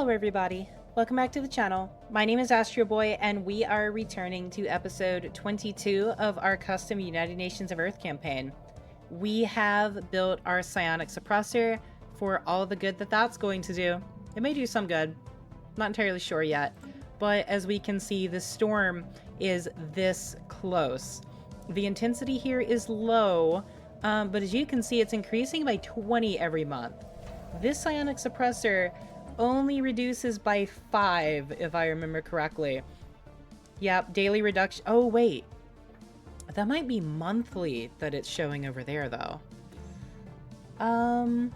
Hello everybody, welcome back to the channel. My name is Astro Boy and we are returning to episode 22 of our custom United Nations of Earth campaign. We have built our psionic suppressor for all the good that that's going to do. It may do some good, not entirely sure yet, but as we can see, the storm is this close. The intensity here is low, but as you can see, it's increasing by 20 every month. This psionic suppressor only reduces by 5, if I remember correctly. Yep, daily reduction. Oh, wait. That might be monthly that it's showing over there, though. Oh,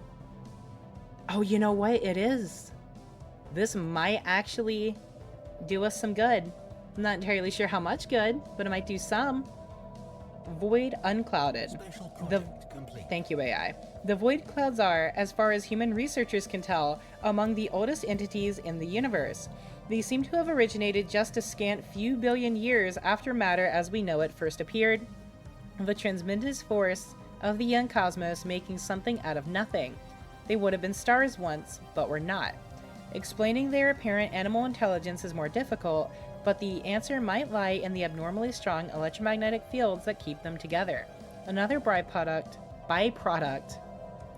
you know what? It is. This might actually do us some good. I'm not entirely sure how much good, but it might do some. Void unclouded. Thank you, AI. The void clouds are, as far as human researchers can tell, among the oldest entities in the universe. They seem to have originated just a scant few billion years after matter as we know it first appeared. The tremendous force of the young cosmos making something out of nothing. They would have been stars once, but were not. Explaining their apparent animal intelligence is more difficult, but the answer might lie in the abnormally strong electromagnetic fields that keep them together. Another byproduct,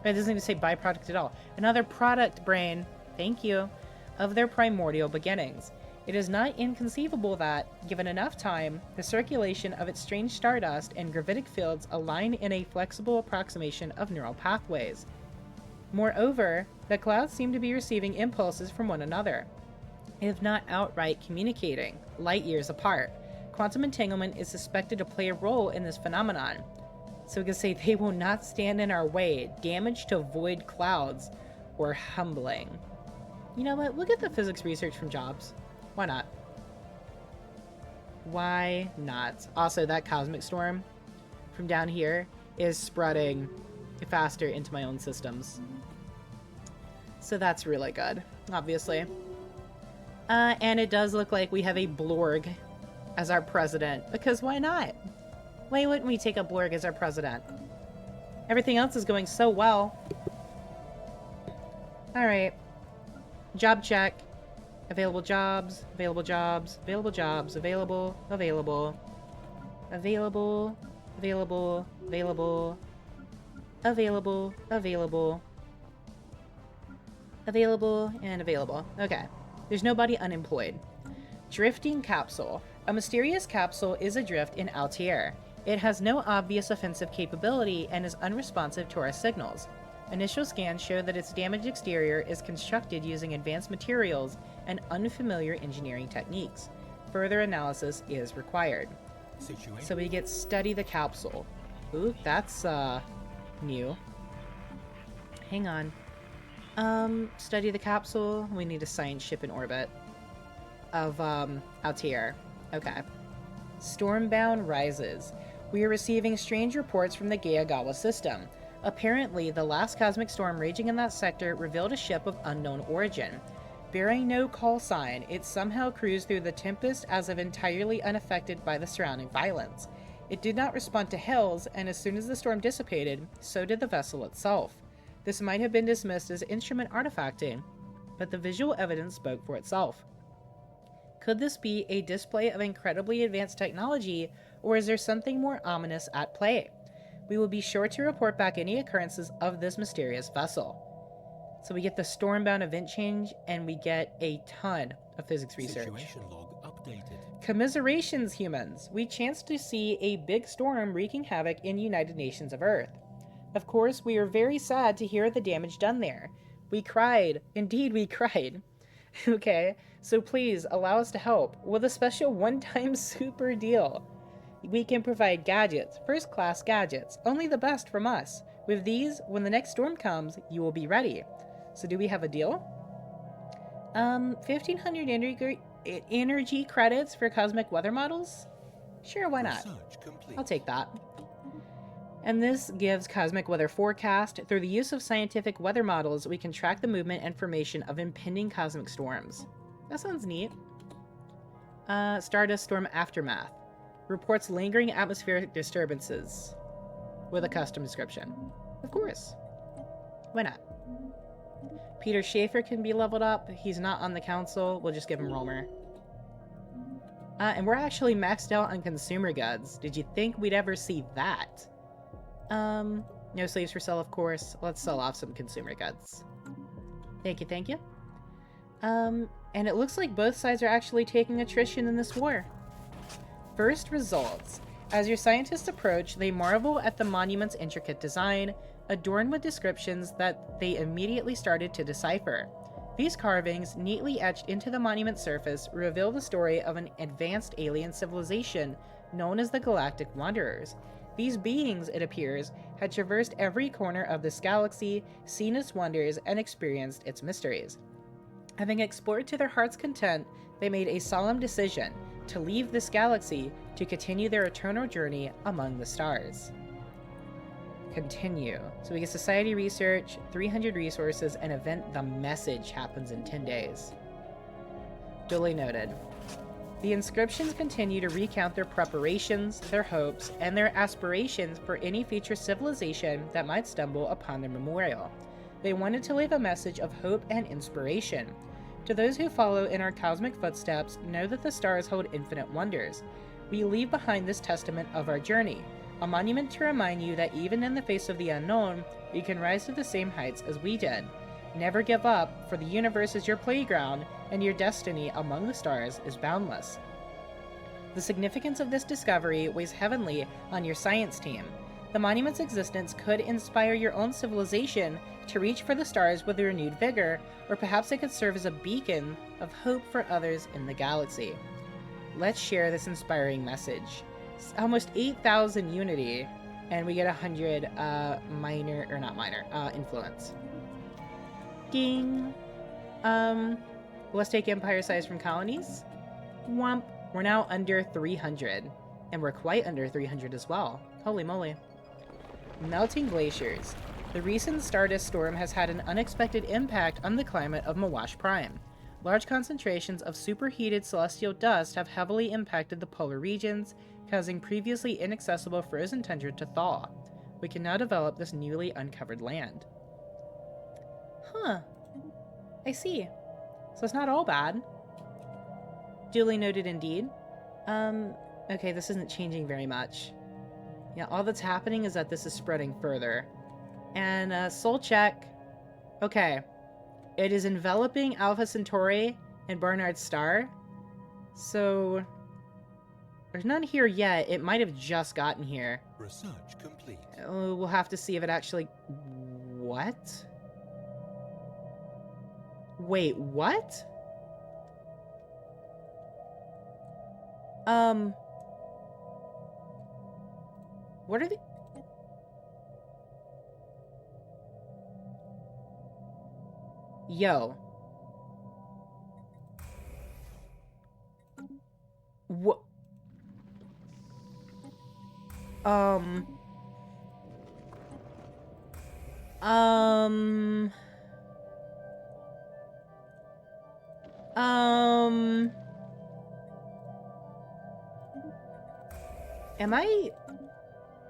it doesn't even say byproduct at all, another product brain, thank you, of their primordial beginnings. It is not inconceivable that, given enough time, the circulation of its strange stardust and gravitic fields align in a flexible approximation of neural pathways. Moreover, the clouds seem to be receiving impulses from one another, if not outright communicating, light years apart. Quantum entanglement is suspected to play a role in this phenomenon. So we can say they will not stand in our way. Damage to void clouds or humbling. You know what? We'll get the physics research from Jobs. Why not? Why not? Also, that cosmic storm from down here is spreading faster into my own systems. So that's really good, obviously. And it does look like we have a Blorg as our president, because why not? Why wouldn't we take a Blorg as our president? Everything else is going so well. Alright. Job check. Available jobs, available jobs, available jobs, available, available, available, available, available, available, available, available, and available. Okay. There's nobody unemployed. Drifting capsule. A mysterious capsule is adrift in Altair. It has no obvious offensive capability and is unresponsive to our signals. Initial scans show that its damaged exterior is constructed using advanced materials and unfamiliar engineering techniques. Further analysis is required. So we get study the capsule. Ooh, that's new. Hang on. Study the capsule. We need a science ship in orbit of Altair. Okay. Stormbound rises. We are receiving strange reports from the Gaia system. Apparently, the last cosmic storm raging in that sector revealed a ship of unknown origin. Bearing no call sign, it somehow cruised through the tempest as if entirely unaffected by the surrounding violence. It did not respond to hails, and as soon as the storm dissipated, so did the vessel itself. This might have been dismissed as instrument artifacting, but the visual evidence spoke for itself. Could this be a display of incredibly advanced technology, or is there something more ominous at play? We will be sure to report back any occurrences of this mysterious vessel. So we get the stormbound event change, and we get a ton of physics research. Situation log updated. Commiserations, humans! We chanced to see a big storm wreaking havoc in United Nations of Earth. Of course, we are very sad to hear the damage done there. We cried. Indeed, we cried. Okay, so please allow us to help with a special one-time super deal. We can provide gadgets, first-class gadgets, only the best from us. With these, when the next storm comes, you will be ready. So do we have a deal? 1,500 energy credits for cosmic weather models? Sure, why not? I'll take that. And this gives cosmic weather forecast. Through the use of scientific weather models, we can track the movement and formation of impending cosmic storms. That sounds neat. Stardust storm aftermath. Reports lingering atmospheric disturbances. With a custom description. Of course. Why not? Peter Schaefer can be leveled up. He's not on the council. We'll just give him Romer. And we're actually maxed out on consumer goods. Did you think we'd ever see that? No slaves for sale, of course. Let's sell off some consumer goods. Thank you, thank you. And it looks like both sides are actually taking attrition in this war. First results. As your scientists approach, they marvel at the monument's intricate design, adorned with descriptions that they immediately started to decipher. These carvings, neatly etched into the monument's surface, reveal the story of an advanced alien civilization known as the Galactic Wanderers. These beings, it appears, had traversed every corner of this galaxy, seen its wonders, and experienced its mysteries. Having explored to their heart's content, they made a solemn decision to leave this galaxy to continue their eternal journey among the stars. Continue. So we get society research, 300 resources, and event The Message happens in 10 days. Duly noted. The inscriptions continue to recount their preparations, their hopes, and their aspirations for any future civilization that might stumble upon their memorial. They wanted to leave a message of hope and inspiration. To those who follow in our cosmic footsteps, know that the stars hold infinite wonders. We leave behind this testament of our journey, a monument to remind you that even in the face of the unknown, you can rise to the same heights as we did. Never give up, for the universe is your playground, and your destiny among the stars is boundless. The significance of this discovery weighs heavily on your science team. The monument's existence could inspire your own civilization to reach for the stars with renewed vigor, or perhaps it could serve as a beacon of hope for others in the galaxy. Let's share this inspiring message. It's almost 8,000 unity, and we get 100 influence. Ding! Let's take empire size from colonies. Whomp! We're now under 300, and we're quite under 300 as well. Holy moly. Melting glaciers. The recent Stardust storm has had an unexpected impact on the climate of Mawash Prime. Large concentrations of superheated celestial dust have heavily impacted the polar regions, causing previously inaccessible frozen tundra to thaw. We can now develop this newly uncovered land. Huh. I see. So it's not all bad. Duly noted indeed. Okay, this isn't changing very much. Yeah, all that's happening is that this is spreading further. And, soul check. Okay. It is enveloping Alpha Centauri and Barnard's star. So, there's none here yet. It might have just gotten here. Research complete. We'll have to see if it actually... What? Wait, what? What are the... Yo. What?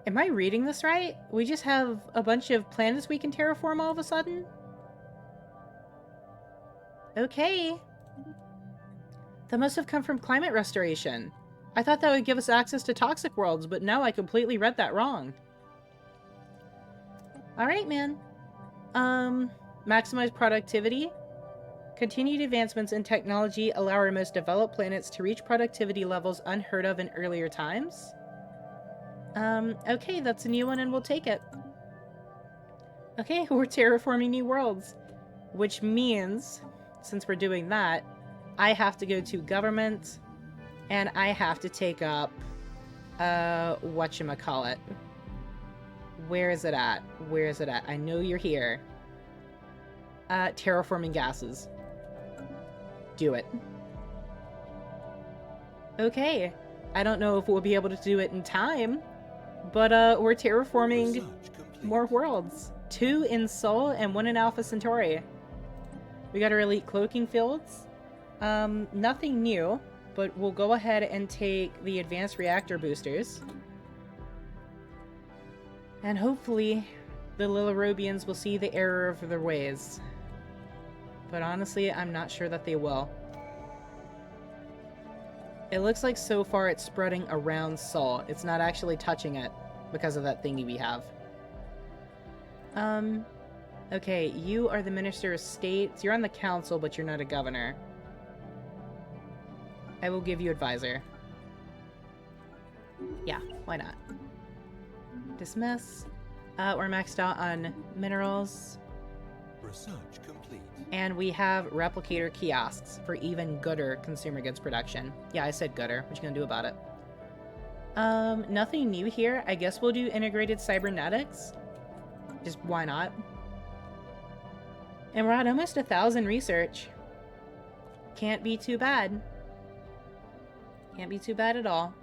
Am I reading this right? We just have a bunch of planets we can terraform all of a sudden? Okay. That must have come from climate restoration. I thought that would give us access to toxic worlds, but now I completely read that wrong. Alright, man. Maximize productivity. Continued advancements in technology allow our most developed planets to reach productivity levels unheard of in earlier times. Okay, that's a new one and we'll take it. Okay, we're terraforming new worlds. Which means, since we're doing that, I have to go to government, and I have to take up, whatchamacallit. Where is it at? Where is it at? I know you're here. Terraforming gases. Do it. Okay. I don't know if we'll be able to do it in time, but, we're terraforming more worlds. 2 in Sol and 1 in Alpha Centauri. We got our elite cloaking fields. Nothing new, but we'll go ahead and take the advanced reactor boosters. And hopefully, the Lillerobians will see the error of their ways. But honestly, I'm not sure that they will. It looks like so far it's spreading around Sol. It's not actually touching it because of that thingy we have. Okay, you are the Minister of State. You're on the council, but you're not a governor. I will give you advisor. Yeah, why not? Dismiss. We're maxed out on minerals. Research complete. And we have replicator kiosks for even gooder consumer goods production. Yeah, I said gooder. What you gonna do about it? Nothing new here. I guess we'll do integrated cybernetics. Just why not? And we're at almost 1,000 research. Can't be too bad. Can't be too bad at all.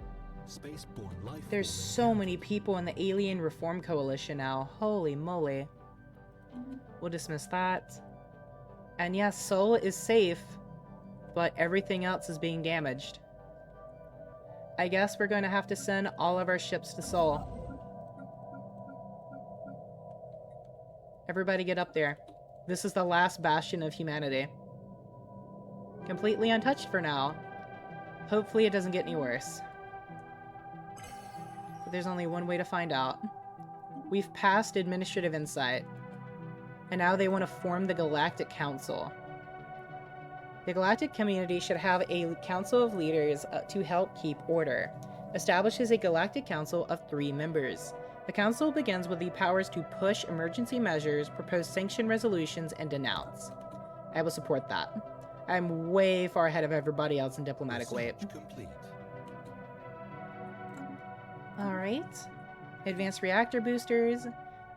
Spaceborne life. There's so many people in the Alien Reform Coalition now. Holy moly. We'll dismiss that. And yes, Sol is safe, but everything else is being damaged. I guess we're going to have to send all of our ships to Sol. Everybody get up there. This is the last bastion of humanity. Completely untouched for now. Hopefully it doesn't get any worse. But there's only one way to find out. We've passed administrative insight. And now they want to form the Galactic Council. The Galactic community should have a council of leaders to help keep order. Establishes a Galactic Council of 3 members. The council begins with the powers to push emergency measures, propose sanction resolutions, and denounce. I will support that. I'm way far ahead of everybody else in diplomatic weight. Complete. Alright. Advanced reactor boosters.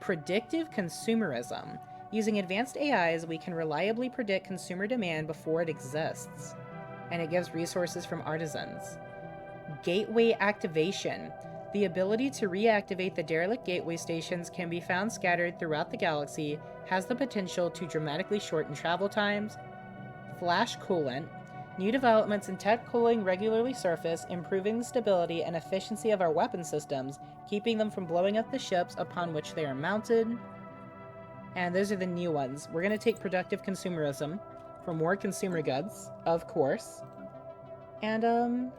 Predictive consumerism. Using advanced AIs, we can reliably predict consumer demand before it exists. And it gives resources from artisans. Gateway activation. The ability to reactivate the derelict gateway stations can be found scattered throughout the galaxy, has the potential to dramatically shorten travel times. Flash coolant. New developments in tech cooling regularly surface, improving the stability and efficiency of our weapon systems, keeping them from blowing up the ships upon which they are mounted. And those are the new ones. We're going to take productive consumerism for more consumer goods, of course. And,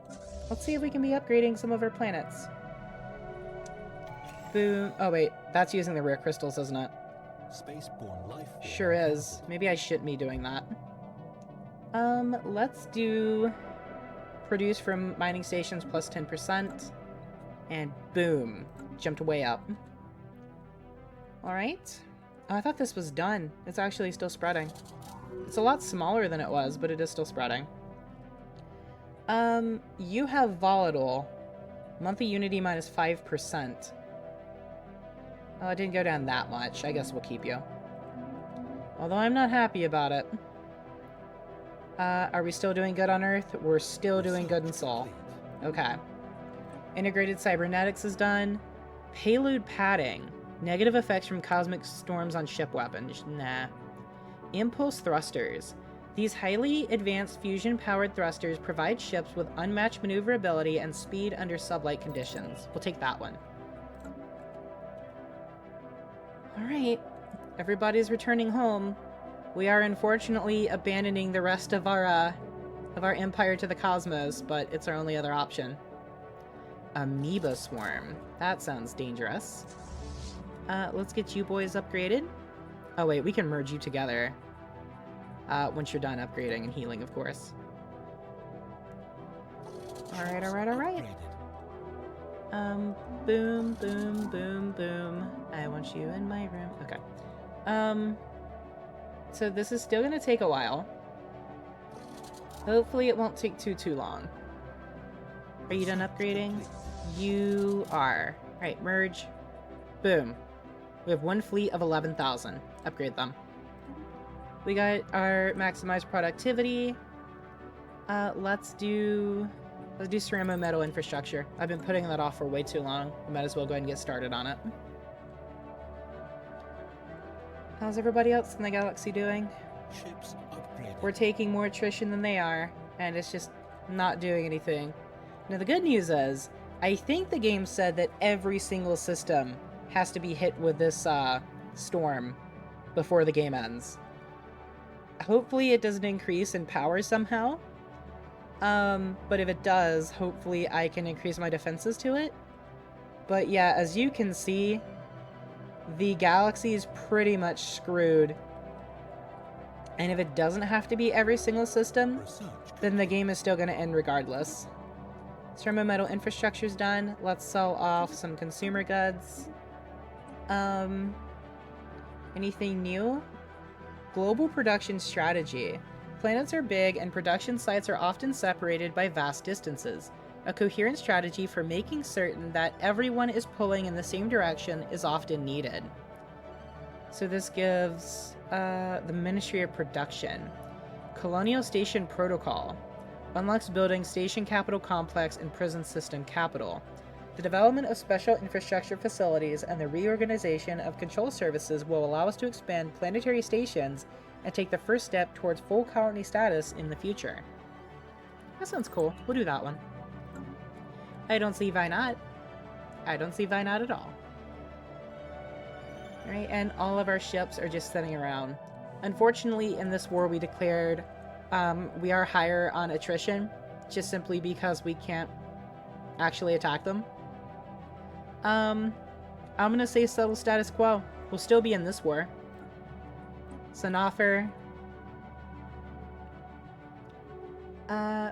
let's see if we can be upgrading some of our planets. Boom. Oh, wait. That's using the rare crystals, isn't it? Spaceborne life. Sure is. Maybe I shouldn't be doing that. Let's do produce from mining stations plus 10%. And boom. Jumped way up. Alright. Oh, I thought this was done. It's actually still spreading. It's a lot smaller than it was, but it is still spreading. You have volatile. Monthly unity minus 5%. Oh, it didn't go down that much. I guess we'll keep you. Although I'm not happy about it. Are we still doing good on Earth? We're still doing good in Sol. Okay. Integrated cybernetics is done. Payload padding. Negative effects from cosmic storms on ship weapons. Nah. Impulse thrusters. These highly advanced fusion-powered thrusters provide ships with unmatched maneuverability and speed under sublight conditions. We'll take that one. Alright. Everybody's returning home. We are unfortunately abandoning the rest of our empire to the cosmos, but it's our only other option. Amoeba swarm. That sounds dangerous. Let's get you boys upgraded. Oh wait, we can merge you together. Once you're done upgrading and healing, of course. Alright, alright, alright. Boom, boom, boom, boom. I want you in my room. Okay. So this is still gonna take a while. Hopefully it won't take too long. Are you done upgrading? You are. Alright, merge. Boom. We have one fleet of 11,000. Upgrade them. We got our maximized productivity. Let's do ceramo metal infrastructure. I've been putting that off for way too long. We might as well go ahead and get started on it. How's everybody else in the galaxy doing? Ships upgraded. We're taking more attrition than they are, and it's just not doing anything. Now the good news is, I think the game said that every single system has to be hit with this storm before the game ends. Hopefully it doesn't increase in power somehow. But if it does, hopefully I can increase my defenses to it. But yeah, as you can see, the galaxy is pretty much screwed. And if it doesn't have to be every single system, then the game is still going to end regardless. Thermometal infrastructure's done. Let's sell off some consumer goods. Anything new? Global production strategy. Planets are big and production sites are often separated by vast distances. A coherent strategy for making certain that everyone is pulling in the same direction is often needed. So this gives the Ministry of Production. Colonial Station Protocol. Unlocks building Station Capital Complex and Prison System Capital. The development of special infrastructure facilities and the reorganization of control services will allow us to expand planetary stations and take the first step towards full colony status in the future. That sounds cool. We'll do that one. I don't see why not. I don't see why not at all. Alright, and all of our ships are just sitting around. Unfortunately, in this war we declared we are higher on attrition, just simply because we can't actually attack them. I'm gonna say settle status quo. We'll still be in this war. Sanafer.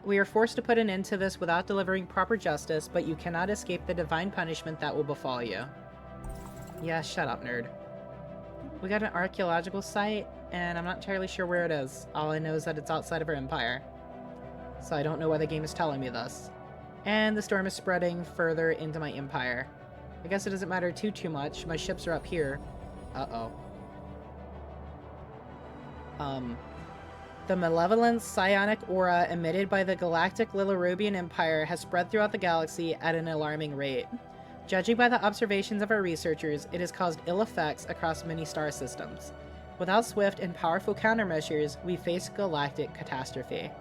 We are forced to put an end to this without delivering proper justice, but you cannot escape the divine punishment that will befall you. Yeah, shut up, nerd. We got an archaeological site, and I'm not entirely sure where it is. All I know is that it's outside of our empire. So I don't know why the game is telling me this. And the storm is spreading further into my empire. I guess it doesn't matter too much. My ships are up here. Uh-oh. The malevolent psionic aura emitted by the Galactic Lilarobian Empire has spread throughout the galaxy at an alarming rate. Judging by the observations of our researchers, it has caused ill effects across many star systems. Without swift and powerful countermeasures, we face galactic catastrophe.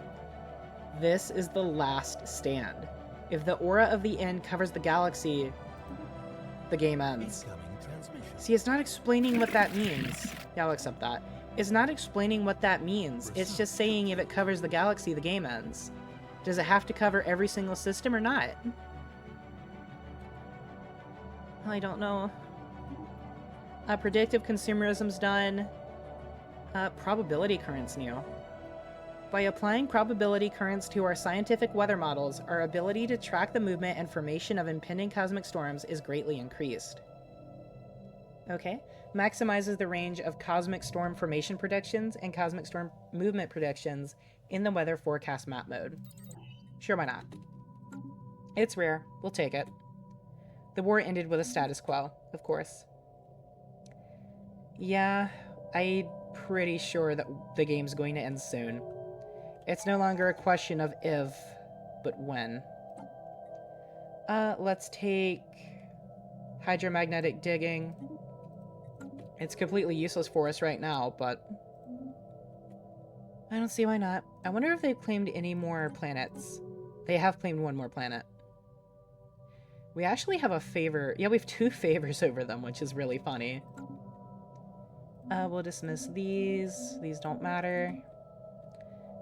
This is the last stand. If the aura of the end covers the galaxy, the game ends. See, it's not explaining what that means. Yeah, I'll accept that. It's not explaining what that means. It's just saying if it covers the galaxy, the game ends. Does it have to cover every single system or not? I don't know. Predictive consumerism's done. Probability currents new. By applying probability currents to our scientific weather models, our ability to track the movement and formation of impending cosmic storms is greatly increased. Okay. Maximizes the range of cosmic storm formation predictions and cosmic storm movement predictions in the weather forecast map mode. Sure, why not? It's rare. We'll take it. The war ended with a status quo, of course. Yeah, I'm pretty sure that the game's going to end soon. It's no longer a question of if, but when. Let's take hydromagnetic digging. It's completely useless for us right now, but I don't see why not. I wonder if they've claimed any more planets. They have claimed one more planet. We actually have a favor. Yeah, we have 2 favors over them, which is really funny. We'll dismiss these. These don't matter.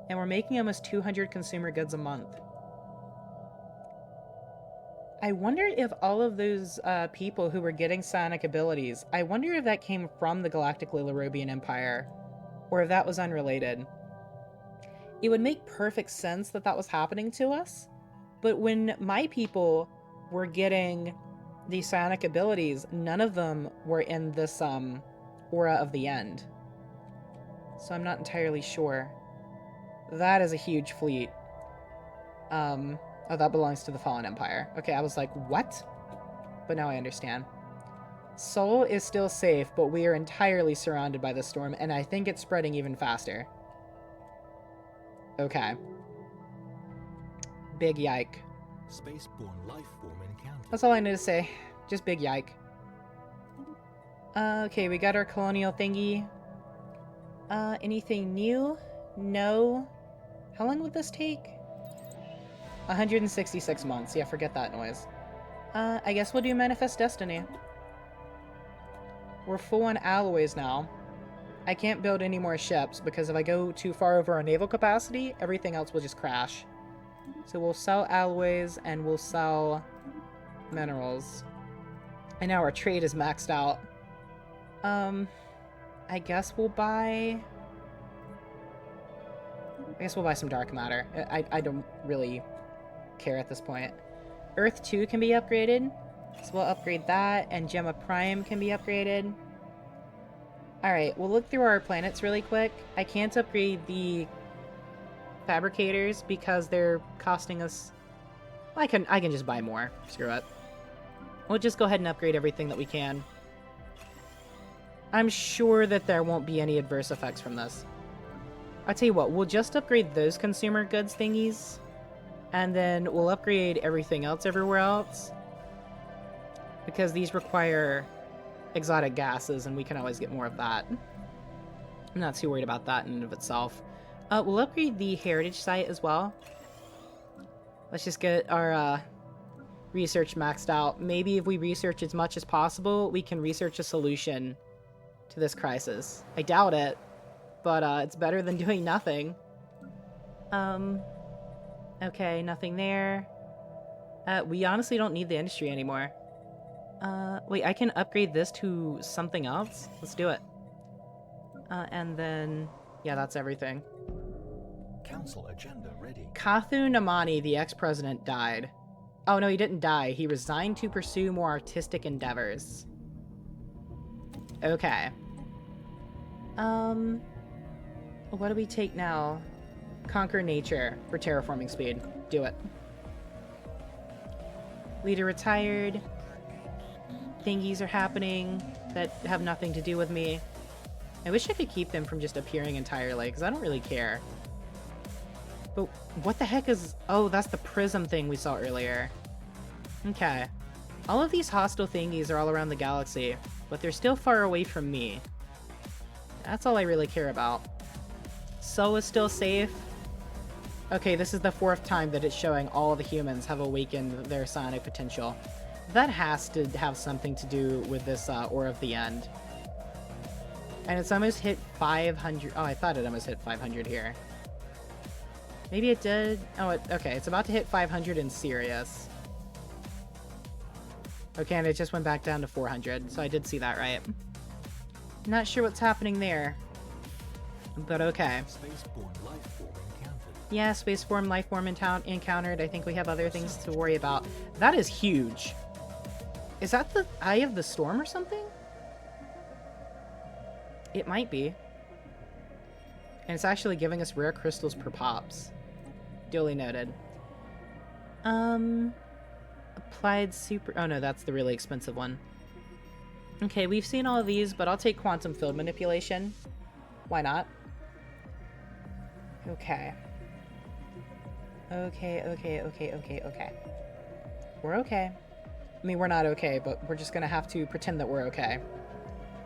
And we're making almost 200 consumer goods a month. I wonder if all of those people who were getting psionic abilities, I wonder if that came from the Galactic Lilarobian Empire, or if that was unrelated. It would make perfect sense that that was happening to us, but when my people were getting these psionic abilities, none of them were in this aura of the end. So I'm not entirely sure. That is a huge fleet. Oh, that belongs to the Fallen Empire. Okay, I was like, what? But now I understand. Sol is still safe, but we are entirely surrounded by the storm, and I think it's spreading even faster. Okay. Big yike. Spaceborne life form encountered. That's all I need to say. Just big yike. Okay, we got our colonial thingy. Anything new? No. How long would this take? 166 months. Yeah, forget that noise. I guess we'll do Manifest Destiny. We're full on alloys now. I can't build any more ships because if I go too far over our naval capacity, everything else will just crash. So we'll sell alloys and we'll sell minerals. And now our trade is maxed out. I guess we'll buy some dark matter. I don't really care at this point. Earth 2 can be upgraded. So we'll upgrade that, and Gemma Prime can be upgraded. Alright, we'll look through our planets really quick. I can't upgrade the fabricators because they're costing us... I can just buy more. Screw it. We'll just go ahead and upgrade everything that we can. I'm sure that there won't be any adverse effects from this. I'll tell you what, we'll just upgrade those consumer goods thingies, and then we'll upgrade everything else everywhere else, because these require exotic gases, and we can always get more of that. I'm not too worried about that in and of itself. We'll upgrade the heritage site as well. Let's just get our research maxed out. Maybe if we research as much as possible, we can research a solution to this crisis. I doubt it, but it's better than doing nothing. Okay, nothing there. We honestly don't need the industry anymore. Wait, I can upgrade this to something else? Let's do it. And then, yeah, that's everything. Council agenda ready. Kathu Namani, the ex-president, died. Oh, no, he didn't die. He resigned to pursue more artistic endeavors. Okay. What do we take now? Conquer nature for terraforming speed. Do it. Leader retired. Thingies are happening that have nothing to do with me. I wish I could keep them from just appearing entirely, because I don't really care. But what the heck is... Oh, that's the prism thing we saw earlier. Okay. All of these hostile thingies are all around the galaxy, but they're still far away from me. That's all I really care about. Sol is still safe. Okay, this is the 4th time that it's showing all the humans have awakened their psionic potential. That has to have something to do with this Ore of the End. And it's almost hit 500... Oh, I thought it almost hit 500 here. Maybe it did... Oh, okay, it's about to hit 500 in Sirius. Okay, and it just went back down to 400, so I did see that right. Not sure what's happening there. But okay. Spaceborne life form encountered. Yeah, spaceborne life form encountered. I think we have other things to worry about. That is huge. Is that the Eye of the Storm or something? It might be. And it's actually giving us rare crystals per pops. Duly noted. Applied super... Oh no, that's the really expensive one. Okay, we've seen all of these, but I'll take quantum field manipulation. Why not? Okay. Okay. We're okay. I mean, we're not okay, but we're just gonna have to pretend that we're okay.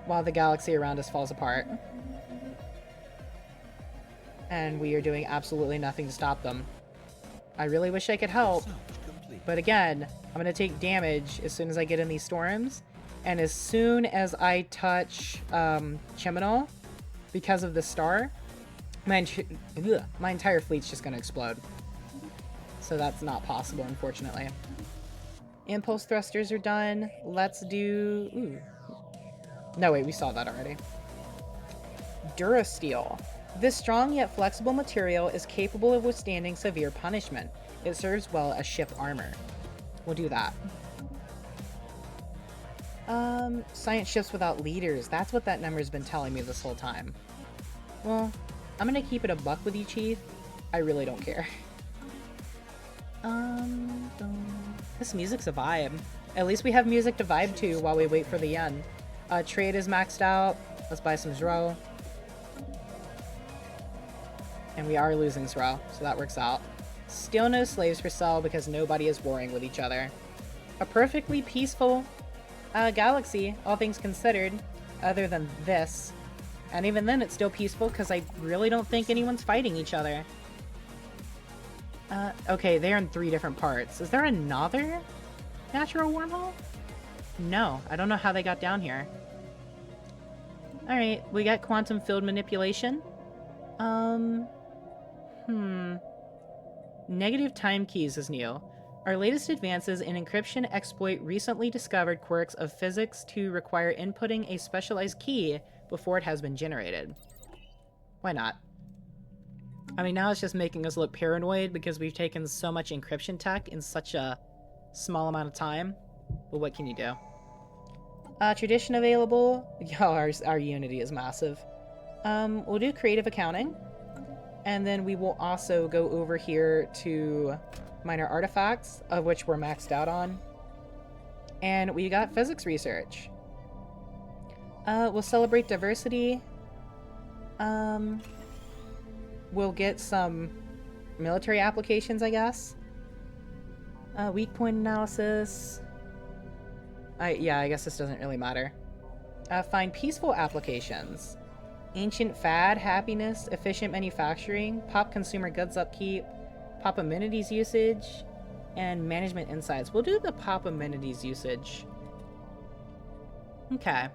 While the galaxy around us falls apart. And we are doing absolutely nothing to stop them. I really wish I could help. But again, I'm gonna take damage as soon as I get in these storms. And as soon as I touch Chiminal, because of the star, my entire fleet's just gonna explode. So that's not possible, unfortunately. Impulse thrusters are done. Let's do... Ooh. No, wait, we saw that already. Durasteel. This strong yet flexible material is capable of withstanding severe punishment. It serves well as ship armor. We'll do that. Science ships without leaders. That's what that number's been telling me this whole time. Well, I'm gonna keep it a buck with you, Chief. I really don't care. This music's a vibe. At least we have music to vibe to while we wait for the end. Trade is maxed out. Let's buy some Zro. And we are losing Zro, so that works out. Still no slaves for sale because nobody is warring with each other. A perfectly peaceful galaxy, all things considered, other than this. And even then, it's still peaceful because I really don't think anyone's fighting each other. Okay, they're in 3 different parts. Is there another natural wormhole? No, I don't know how they got down here. Alright, we got quantum field manipulation. Negative time keys is new. Our latest advances in encryption exploit recently discovered quirks of physics to require inputting a specialized key before it has been generated. Why not? I mean, now it's just making us look paranoid because we've taken so much encryption tech in such a small amount of time. But what can you do? Tradition available. Yo, our Unity is massive. We'll do creative accounting. And then we will also go over here to minor artifacts, of which we're maxed out on. And we got physics research. We'll celebrate diversity. We'll get some military applications, I guess. Weak point analysis. Yeah, I guess this doesn't really matter. Find peaceful applications. Ancient fad, happiness, efficient manufacturing, pop consumer goods upkeep, pop amenities usage, and management insights. We'll do the pop amenities usage. Okay.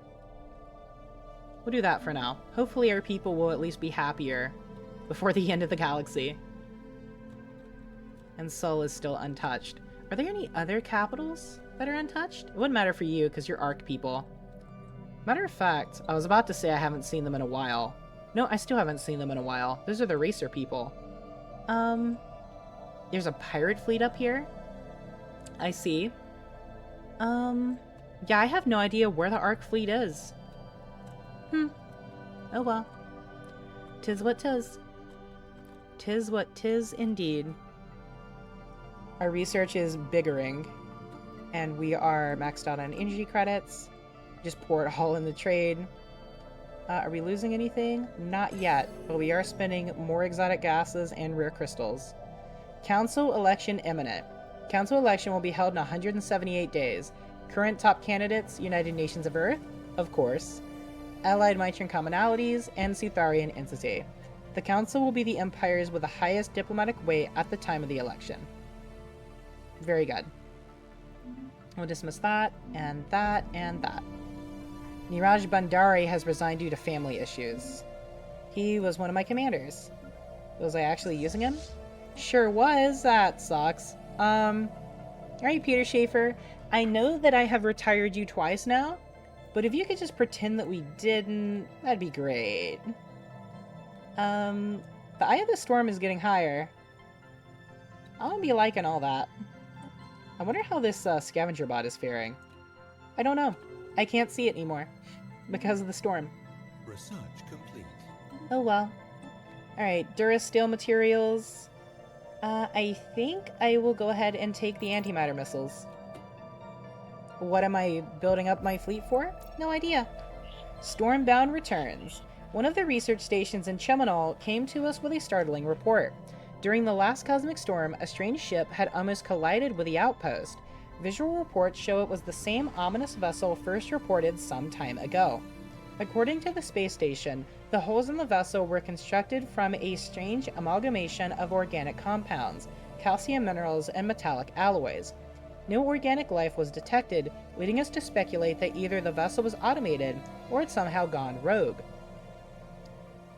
We'll do that for now. Hopefully our people will at least be happier before the end of the galaxy. And Sol is still untouched. Are there any other capitals that are untouched? It wouldn't matter for you because you're Arc people. Matter of fact, I was about to say I haven't seen them in a while. No, I still haven't seen them in a while. Those are the racer people. There's a pirate fleet up here. I see. Yeah, I have no idea where the Arc fleet is. Oh well. 'Tis what 'tis. 'Tis what 'tis indeed. Our research is biggering. And we are maxed out on energy credits. Just pour it all in the trade. Are we losing anything? Not yet, but we are spending more exotic gases and rare crystals. Council election imminent. Council election will be held in 178 days. Current top candidates, United Nations of Earth, of course, Allied Mitran Commonalities, and Sutharian Entity. The Council will be the empires with the highest diplomatic weight at the time of the election. Very good. We'll dismiss that, and that, and that. Niraj Bandari has resigned due to family issues. He was one of my commanders. Was I actually using him? Sure was. That sucks. Alright, Peter Schaefer. I know that I have retired you twice now, but if you could just pretend that we didn't, that'd be great. The Eye of the Storm is getting higher. I don't be liking all that. I wonder how this scavenger bot is faring. I don't know. I can't see it anymore because of the storm. Research complete. Oh well. Alright, Durasteel materials. I think I will go ahead and take the antimatter missiles. What am I building up my fleet for? No idea. Stormbound returns. One of the research stations in Cheminal came to us with a startling report. During the last cosmic storm, a strange ship had almost collided with the outpost. Visual reports show it was the same ominous vessel first reported some time ago. According to the space station, the holes in the vessel were constructed from a strange amalgamation of organic compounds, calcium minerals, and metallic alloys. No organic life was detected, leading us to speculate that either the vessel was automated or had somehow gone rogue.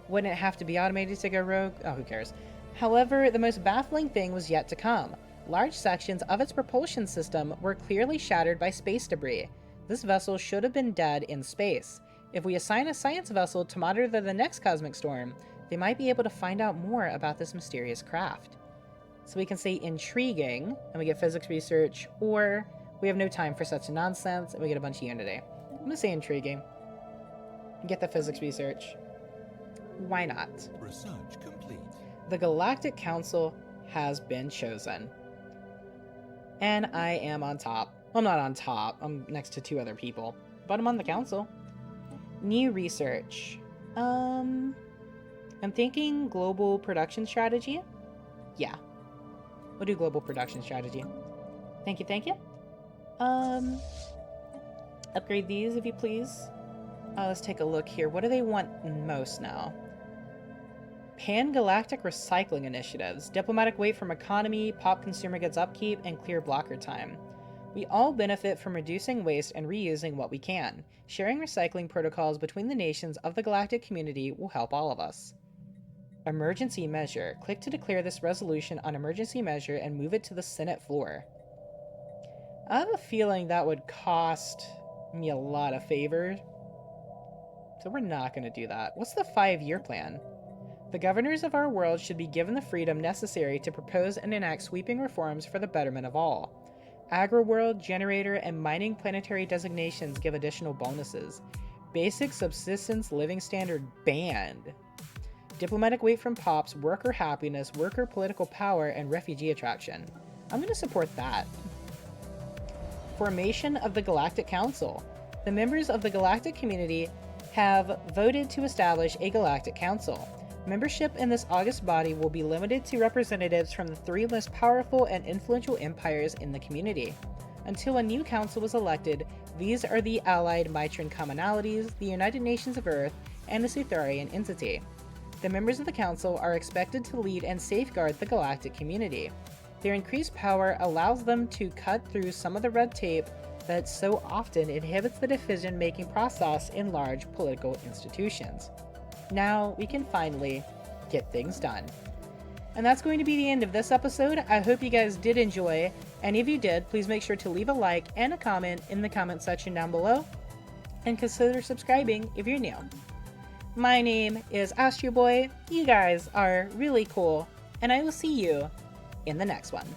Wouldn't it have to be automated to go rogue? Oh, who cares? However, the most baffling thing was yet to come. Large sections of its propulsion system were clearly shattered by space debris. This vessel should have been dead in space. If we assign a science vessel to monitor the next cosmic storm, they might be able to find out more about this mysterious craft. So we can say intriguing, and we get physics research, or we have no time for such nonsense, and we get a bunch of Unity. I'm gonna say intriguing. Get the physics research. Why not? Research complete. The Galactic Council has been chosen. And I am on top. Well, I'm not on top. I'm next to two other people. But I'm on the council. New research. I'm thinking global production strategy. Yeah. We'll do global production strategy. Thank you, thank you. Upgrade these if you please. Let's take a look here. What do they want most now? Pan-galactic recycling initiatives, diplomatic weight from economy, pop consumer goods upkeep, and clear blocker time. We all benefit from reducing waste and reusing what we can. Sharing recycling protocols between the nations of the galactic community will help all of us. Emergency measure. Click to declare this resolution on emergency measure and move it to the Senate floor. I have a feeling that would cost me a lot of favor, so we're not going to do that. What's the 5-year plan? The governors of our world should be given the freedom necessary to propose and enact sweeping reforms for the betterment of all. Agri-world, generator, and mining planetary designations give additional bonuses. Basic subsistence living standard banned. Diplomatic weight from pops, worker happiness, worker political power, and refugee attraction. I'm going to support that. Formation of the Galactic Council. The members of the galactic community have voted to establish a Galactic Council. Membership in this august body will be limited to representatives from the 3 most powerful and influential empires in the community. Until a new council is elected, these are the Allied Mitran Commonalities, the United Nations of Earth, and the Sutharian Entity. The members of the council are expected to lead and safeguard the galactic community. Their increased power allows them to cut through some of the red tape that so often inhibits the decision-making process in large political institutions. Now we can finally get things done. And that's going to be the end of this episode. I hope you guys did enjoy. And if you did, please make sure to leave a like and a comment in the comment section down below. And consider subscribing if you're new. My name is Astro Boy. You guys are really cool. And I will see you in the next one.